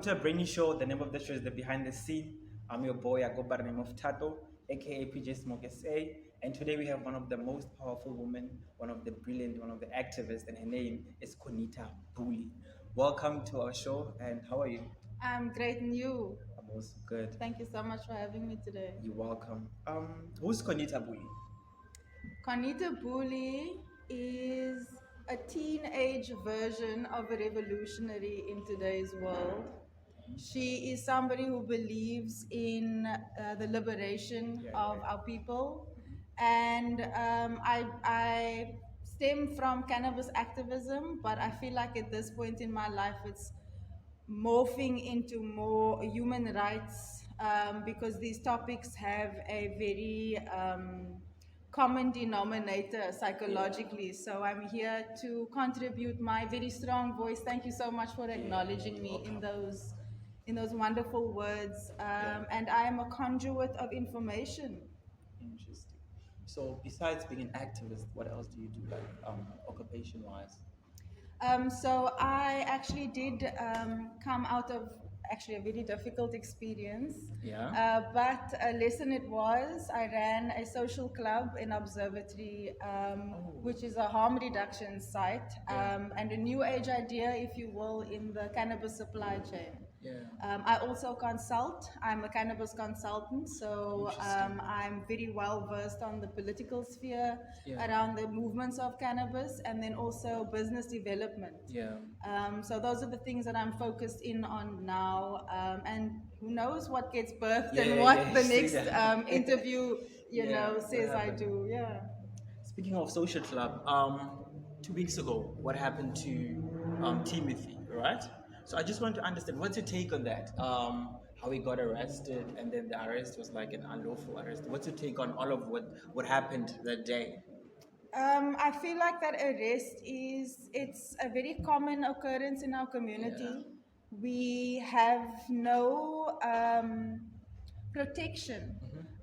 to a brand new show. The name of the show is The Behind the Scene. I'm your boy. I go by the name of THATO, aka PJSMOKESA. And today we have one of the most powerful women, one of the brilliant, one of the activists, and her name is Quanita Booley. Welcome to our show. And how are you? I'm great, and you? I'm also good. Thank you so much for having me today. You're welcome. Who's Quanita Booley? Quanita Booley is a teenage version of a revolutionary in today's world. She is somebody who believes in the liberation of our people, and I stem from cannabis activism, but I feel like at this point in my life, it's morphing into more human rights because these topics have a very common denominator psychologically. So I'm here to contribute my very strong voice. Thank you so much for acknowledging me in those wonderful words. And I am a conduit of information. Interesting. So, besides being an activist, what else do you do, like occupation-wise? So I actually did come out of actually a very difficult experience. Yeah. But a lesson it was. I ran a social club in Observatory, which is a harm reduction site, and a new age idea, if you will, in the cannabis supply chain. Yeah. I also consult. I'm a cannabis consultant, so I'm very well versed on the political sphere around the movements of cannabis, and then also business development. Yeah. So those are the things that I'm focused in on now, and who knows what gets birthed and what the next interview, says I do. Yeah. Speaking of social club, 2 weeks ago, what happened to Timothy, right? So I just want to understand what's your take on that? How he got arrested, and then the arrest was like an unlawful arrest. What's your take on all of what happened that day? I feel like that arrest it's a very common occurrence in our community. We have no protection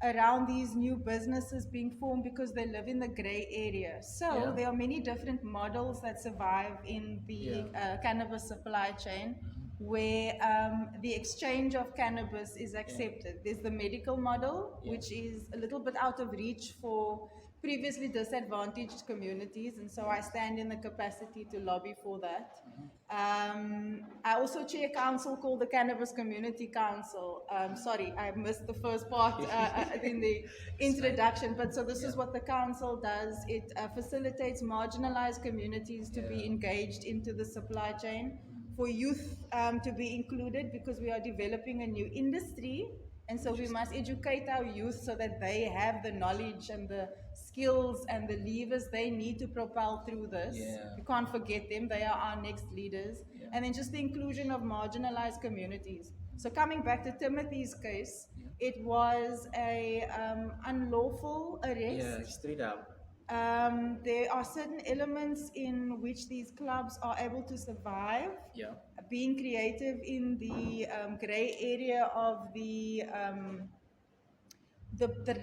around these new businesses being formed because they live in the gray area. So there are many different models that survive in the cannabis supply chain where the exchange of cannabis is accepted. There's the medical model, which is a little bit out of reach for previously disadvantaged communities, and so I stand in the capacity to lobby for that. I also chair a council called the Cannabis Community Council. Sorry, I missed the first part in the introduction, but so this is what the council does. It facilitates marginalized communities to be engaged into the supply chain, for youth to be included, because we are developing a new industry. And so we must educate our youth so that they have the knowledge and the skills and the levers they need to propel through this. We can't forget them. They are our next leaders. And then just the inclusion of marginalized communities. So coming back to Timothy's case, it was a unlawful arrest. Yeah, straight up. There are certain elements in which these clubs are able to survive. Being creative in the gray area of the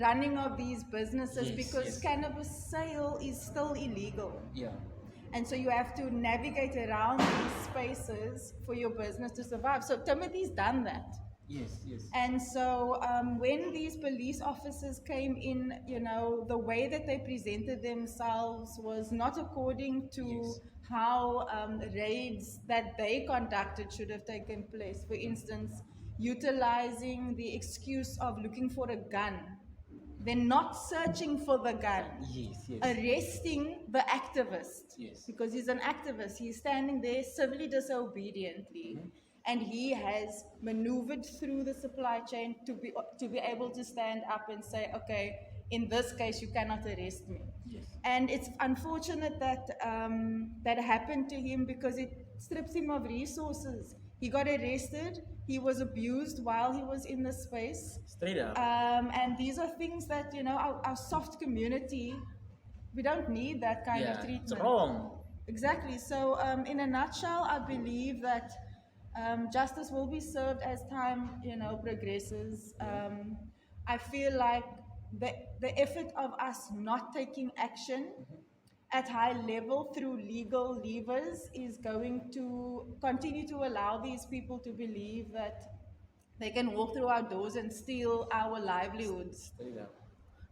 running of these businesses, because cannabis sale is still illegal. And so you have to navigate around these spaces for your business to survive. So Timothy's done that. And so when these police officers came in, the way that they presented themselves was not according to how raids that they conducted should have taken place. For instance, utilizing the excuse of looking for a gun. They're not searching for the gun. Arresting the activist. Because he's an activist. He's standing there civilly disobediently. And he has maneuvered through the supply chain to be able to stand up and say, okay, in this case, you cannot arrest me. And it's unfortunate that that happened to him, because it strips him of resources. He got arrested. He was abused while he was in the space. Straight up. And these are things that, our soft community, we don't need that kind of treatment. It's wrong. Exactly. So in a nutshell, I believe that justice will be served as time, progresses. I feel like the effort of us not taking action at high level through legal levers is going to continue to allow these people to believe that they can walk through our doors and steal our livelihoods. Stay there.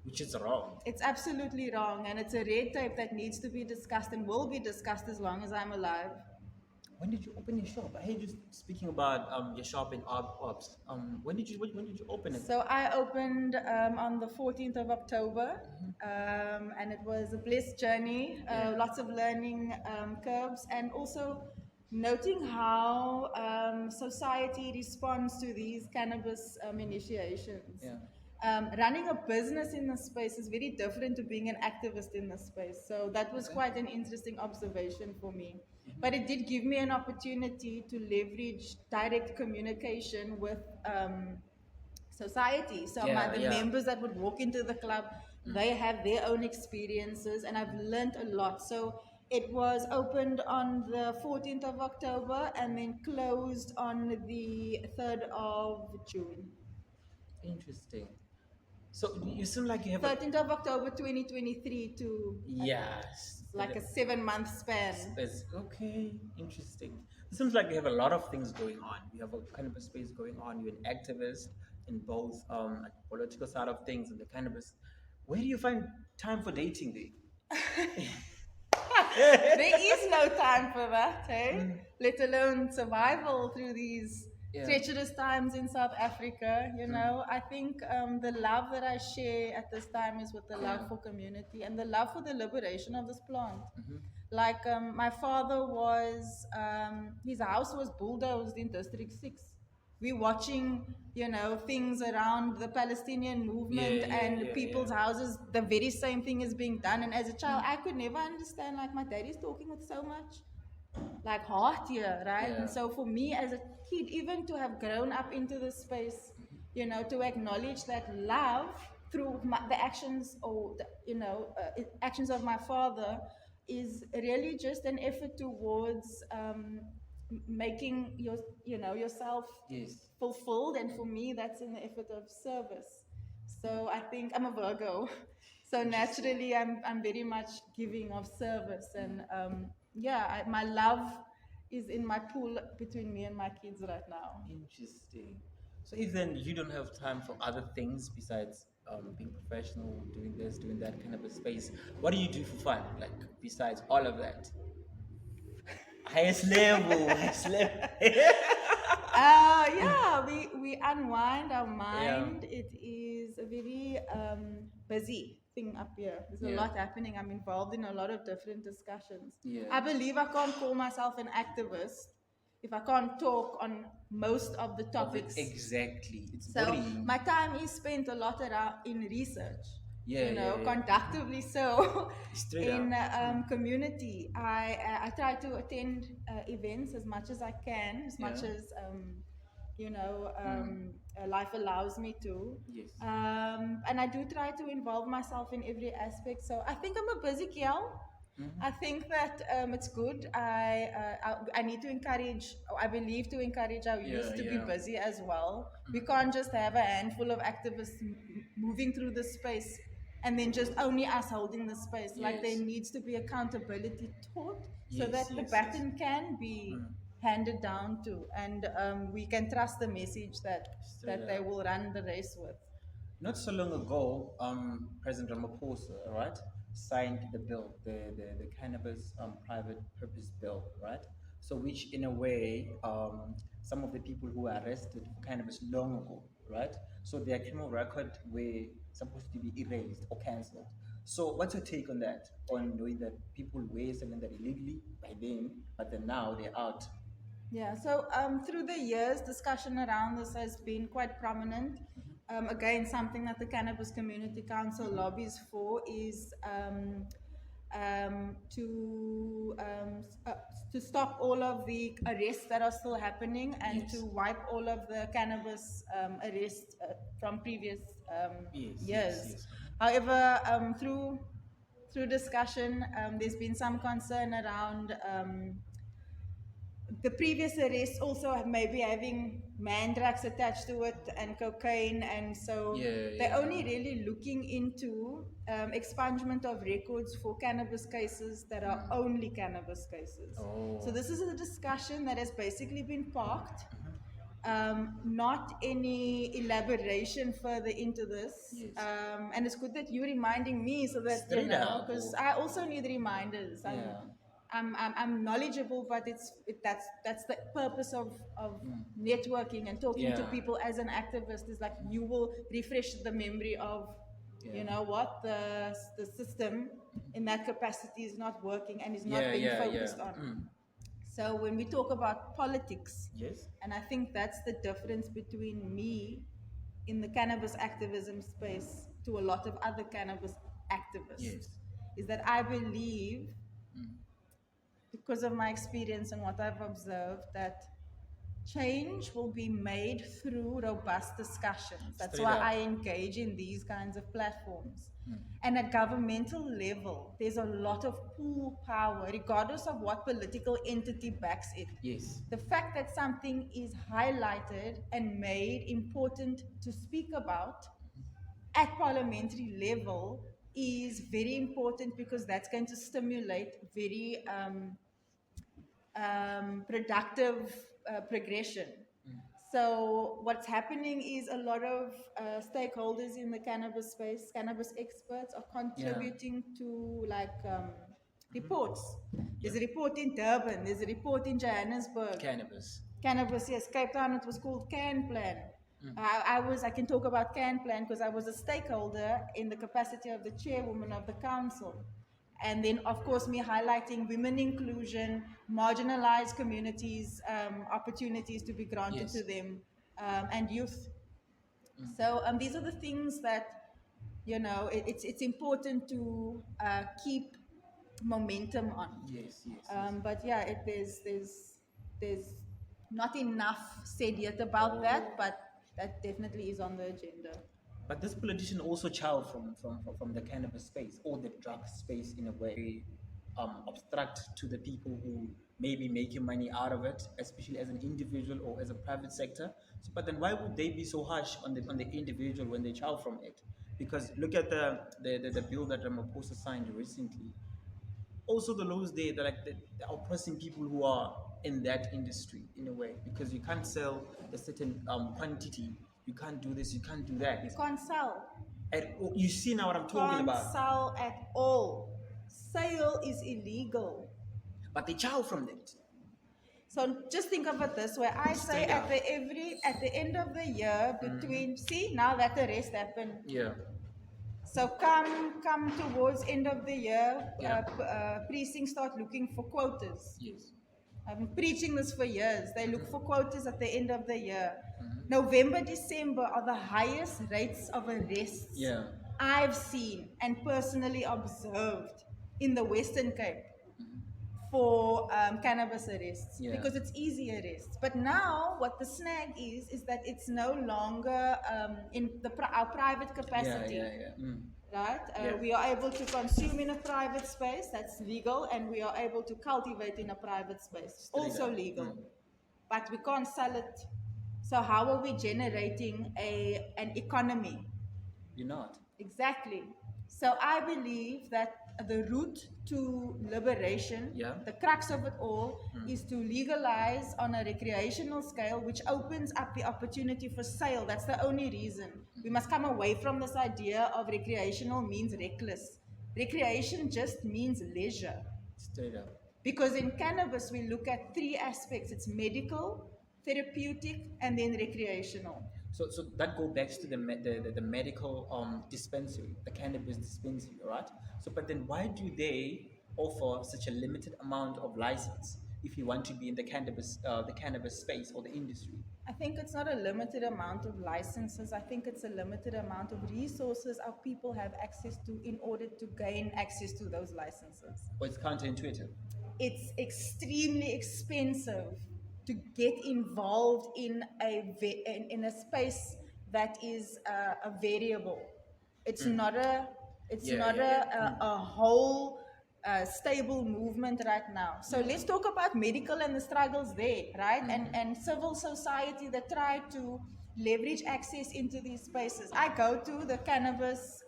Which is wrong. It's absolutely wrong, and it's a red tape that needs to be discussed and will be discussed as long as I'm alive. When did you open your shop? I heard you speaking about your shop in Ops. When did you open it? So I opened on the 14th of October, and it was a blessed journey. Lots of learning curves, and also noting how society responds to these cannabis initiations. Running a business in the space is very different to being an activist in the space. So that was quite an interesting observation for me. But it did give me an opportunity to leverage direct communication with society. So the members that would walk into the club, they have their own experiences, and I've learned a lot. So it was opened on the 14th of October and then closed on the 3rd of June. Interesting. So you seem like you have 13th of October 2023 to yes, like a 7-month span. Okay, interesting. It seems like you have a lot of things going on. You have a cannabis space going on. You're an activist in both like the political side of things and the cannabis. Where do you find time for dating, there? There is no time for that, let alone survival through these treacherous times in South Africa. You know, I think the love that I share at this time is with the love for community and the love for the liberation of this plant. Like my father was, his house was bulldozed in District 6. We're watching, you know, things around the Palestinian movement and people's houses. The very same thing is being done. And as a child, I could never understand, like, my daddy's talking with so much, like, heart here, right? And so for me as a kid, even to have grown up into this space, you know, to acknowledge that love through the actions or, actions of my father is really just an effort towards making yourself fulfilled, and for me that's in the effort of service. So I think I'm a Virgo, so naturally I'm very much giving of service, and my love is in my pool between me and my kids right now. Interesting. So if then you don't have time for other things besides being professional, doing this, doing that kind of a space, what do you do for fun? Like besides all of that? highest level. We unwind our mind. It is a very busy thing up here. There's a lot happening. I'm involved in a lot of different discussions. I believe I can't call myself an activist if I can't talk on most of the topics. Exactly. It's so boring. My time is spent a lot in research. Conductively so. In community, I try to attend events as much as I can, as much as life allows me to. And I do try to involve myself in every aspect. So I think I'm a busy girl. I think that it's good. I need to encourage, I believe to encourage our youth to be busy as well. We can't just have a handful of activists moving through the space and then just only us holding the space. Like there needs to be accountability taught so that the baton can be handed down to, and we can trust the message that they will run the race with. Not so long ago, President Ramaphosa, right, signed the bill, the Cannabis Private Purpose Bill, right? So which in a way, some of the people who were arrested for cannabis long ago, right? So their criminal record were supposed to be erased or cancelled. So what's your take on that? On knowing that people were selling that illegally by then, but then now they're out? Yeah, so through the years, discussion around this has been quite prominent. Again, something that the Cannabis Community Council lobbies for is to stop all of the arrests that are still happening and to wipe all of the cannabis arrests from previous years. However, through discussion, there's been some concern around the previous arrests also maybe having man drugs attached to it and cocaine, and so they're only really looking into expungement of records for cannabis cases that are only cannabis cases. So this is a discussion that has basically been parked. Not any elaboration further into this. Yes. And it's good that you're reminding me so that, Straight up. because I also need reminders. I'm knowledgeable, but that's the purpose of networking and talking to people as an activist, is like you will refresh the memory of, you know what, the system in that capacity is not working and is not being focused on. So when we talk about politics, Yes. and I think that's the difference between me in the cannabis activism space to a lot of other cannabis activists, is that I believe, because of my experience and what I've observed, that change will be made through robust discussions. That's why I engage in these kinds of platforms. And at governmental level, there's a lot of pull power, regardless of what political entity backs it. Yes. The fact that something is highlighted and made important to speak about at parliamentary level is very important, because that's going to stimulate very productive progression. So what's happening is a lot of stakeholders in the cannabis space, cannabis experts, are contributing to reports. There's a report in Durban, there's a report in Johannesburg. Cannabis, yes. Cape Town, it was called Can Plan. I can talk about Can Plan because I was a stakeholder in the capacity of the chairwoman of the council. And then, of course, me highlighting women inclusion, marginalized communities, opportunities to be granted to them, and youth. So these are the things that, it's important to keep momentum on. But yeah, there's not enough said yet about that, but that definitely is on the agenda. But this politician also child from the cannabis space or the drug space in a way, abstract to the people who may be making money out of it, especially as an individual or as a private sector. So, but then why would they be so harsh on the individual when they child from it? Because look at the bill that Ramaphosa signed recently. Also the laws there, they're oppressing people who are in that industry in a way, because you can't sell a certain quantity, you can't do this, you can't do that. You can't sell. You see now what I'm talking about. Can't sell at all. Sale is illegal. But they chow from that. So just think of it this way. I say at the end of the year, between now that the rest happened. Yeah. So come towards end of the year, precincts start looking for quotas. Yes. I've been preaching this for years. They look for quotas at the end of the year. November, December are the highest rates of arrests I've seen and personally observed in the Western Cape for cannabis arrests, because it's easy arrests. But now what the snag is that it's no longer in our private capacity. Right? We are able to consume in a private space, that's legal, and we are able to cultivate in a private space, also legal. But we can't sell it. So how are we generating an economy? You're not. Exactly. So I believe that the route to liberation, the crux of it all, is to legalize on a recreational scale, which opens up the opportunity for sale. That's the only reason. We must come away from this idea of recreational means reckless. Recreation just means leisure. Straight up. Because in cannabis, we look at three aspects. It's medical, therapeutic, and then recreational. So that goes back to the medical dispensary, the cannabis dispensary, right? So, but then why do they offer such a limited amount of license if you want to be in the cannabis space or the industry? I think it's not a limited amount of licenses. I think it's a limited amount of resources our people have access to in order to gain access to those licenses. Or it's counterintuitive. It's extremely expensive to get involved in a space that is a variable. It's not a whole stable movement right now. So let's talk about medical and the struggles there, right? And civil society that try to leverage access into these spaces. I go to the cannabis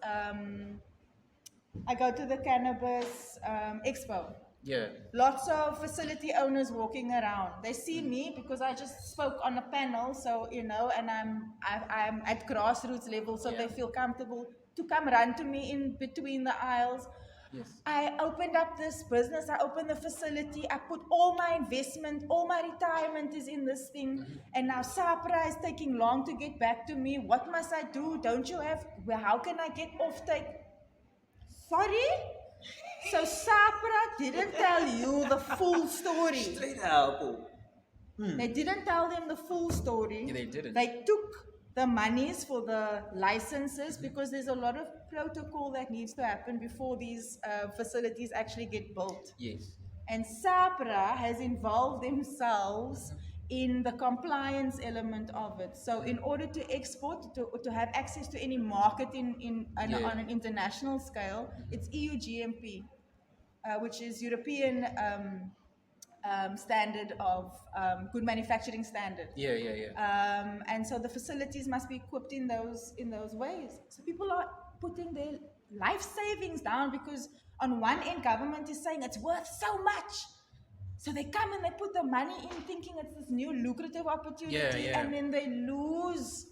expo. Yeah. Lots of facility owners walking around. They see me because I just spoke on a panel, so and I'm at grassroots level, so they feel comfortable to come run to me in between the aisles. Yes. I opened up this business, I opened the facility, I put all my investment, all my retirement is in this thing, and now SAPRA is taking long to get back to me. What must I do? Don't you have, how can I get offtake? Sorry? So SAPRA didn't tell you the full story. Straight up. They didn't tell them the full story. Yeah, they didn't. They took the monies for the licenses because there's a lot of protocol that needs to happen before these facilities actually get built. Yes. And SAPRA has involved themselves in the compliance element of it. So in order to export, to have access to any market on an international scale, it's EU GMP, which is European standard of good manufacturing standard. And so the facilities must be equipped in those ways. So people are putting their life savings down because on one end government is saying it's worth so much. So they come and they put the money in thinking it's this new lucrative opportunity, and then they lose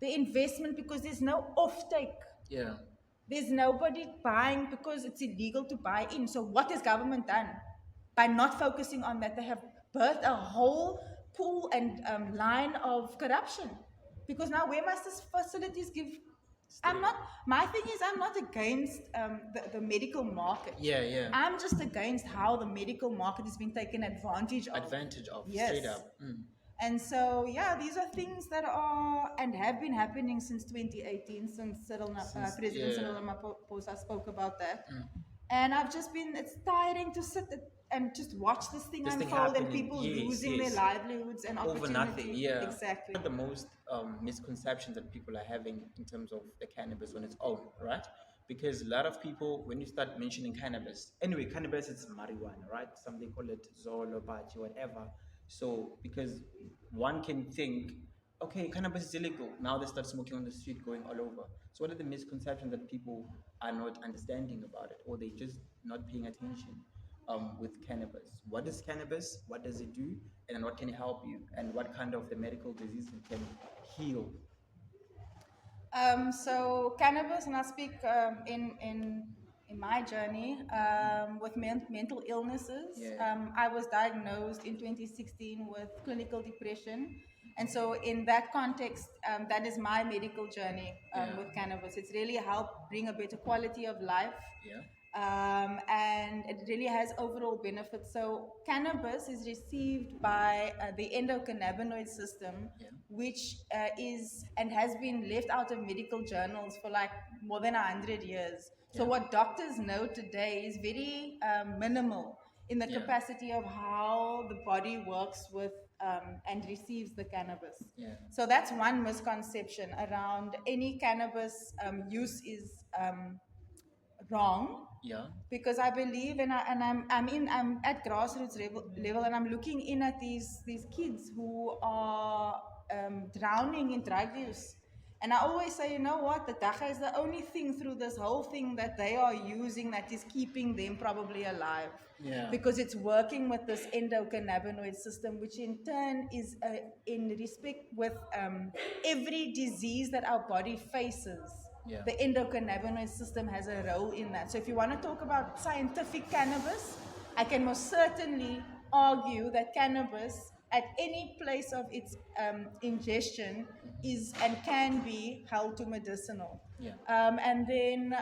the investment because there's no offtake. Yeah. There's nobody buying because it's illegal to buy in. So what has government done? By not focusing on that, they have birthed a whole pool and line of corruption. Because now where must these facilities give? My thing is I'm not against the medical market. I'm just against how the medical market has been taken advantage of. Yes. Straight up. And so, these are things that are and have been happening since 2018, since President Cyril Ramaphosa spoke about that. And I've just been, it's tiring to sit and just watch this thing unfold and people losing their livelihoods and opportunity. Over nothing, Exactly. The most misconceptions that people are having in terms of the cannabis on its own, right? Because a lot of people, when you start mentioning cannabis, anyway, cannabis is marijuana, right? Some they call it Zolo, Bachi, whatever. So, because one can think, okay, cannabis is illegal. Now they start smoking on the street, going all over. So what are the misconceptions that people are not understanding about it, or they just not paying attention with cannabis? What is cannabis? What does it do? And what can it help you? And what kind of the medical disease it can heal? So cannabis, and I speak in my journey with mental illnesses. I was diagnosed in 2016 with clinical depression. And so in that context, that is my medical journey with cannabis. It's really helped bring a better quality of life. And it really has overall benefits. So cannabis is received by the endocannabinoid system, which is and has been left out of medical journals for like more than 100 years. So what doctors know today is very minimal in the capacity of how the body works with and receives the cannabis. So that's one misconception around any cannabis use is wrong. Because I believe, and I'm at grassroots level, and I'm looking in at these kids who are drowning in drug use. And I always say, you know what, the dacha is the only thing through this whole thing that they are using that is keeping them probably alive. Because it's working with this endocannabinoid system, which in turn is in respect with every disease that our body faces. The endocannabinoid system has a role in that. So if you want to talk about scientific cannabis, I can most certainly argue that cannabis at any place of its ingestion is and can be held to medicinal. And then,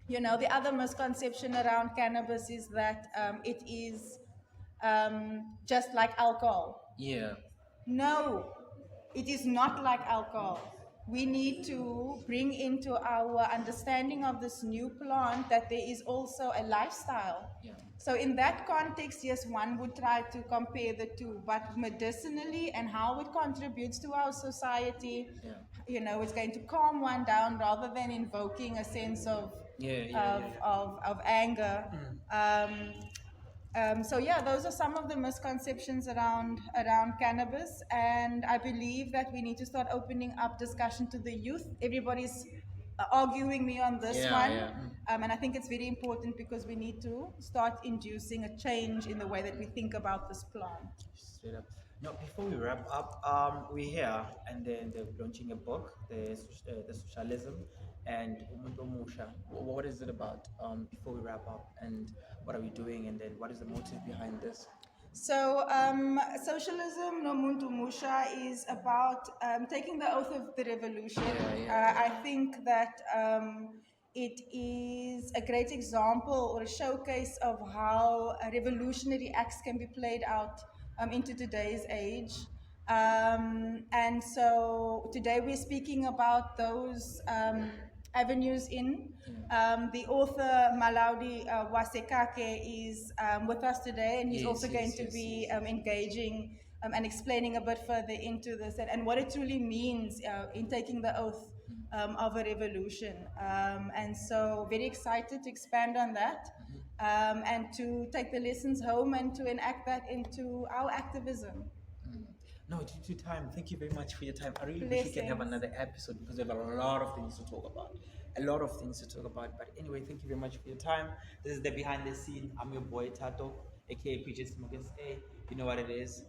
the other misconception around cannabis is that it is just like alcohol. No, it is not like alcohol. We need to bring into our understanding of this new plant that there is also a lifestyle. So in that context, yes, one would try to compare the two, but medicinally and how it contributes to our society, it's going to calm one down rather than invoking a sense of of anger. So yeah, those are some of the misconceptions around cannabis, and I believe that we need to start opening up discussion to the youth. Everybody's arguing me on this one, and I think it's very important because we need to start inducing a change in the way that we think about this plant. Straight up. Now, before we wrap up, we're here, and then they're launching a book, the socialism, and Umuntu Omusha. What is it about? Before we wrap up, and what are we doing, and then what is the motive behind this? So, socialism, no muntu musha, is about taking the oath of the revolution. I think that it is a great example or a showcase of how revolutionary acts can be played out into today's age. And so today we're speaking about those avenues in. The author Malaudi Wasekake is with us today, and he's also going to be engaging and explaining a bit further into this and what it truly means in taking the oath of a revolution. And so very excited to expand on that and to take the lessons home and to enact that into our activism. No, due to time, thank you very much for your time. I really wish we can have another episode because we have a lot of things to talk about. A lot of things to talk about. But anyway, thank you very much for your time. This is the behind the scene. I'm your boy THATO, aka PJSMOKESA. You know what it is.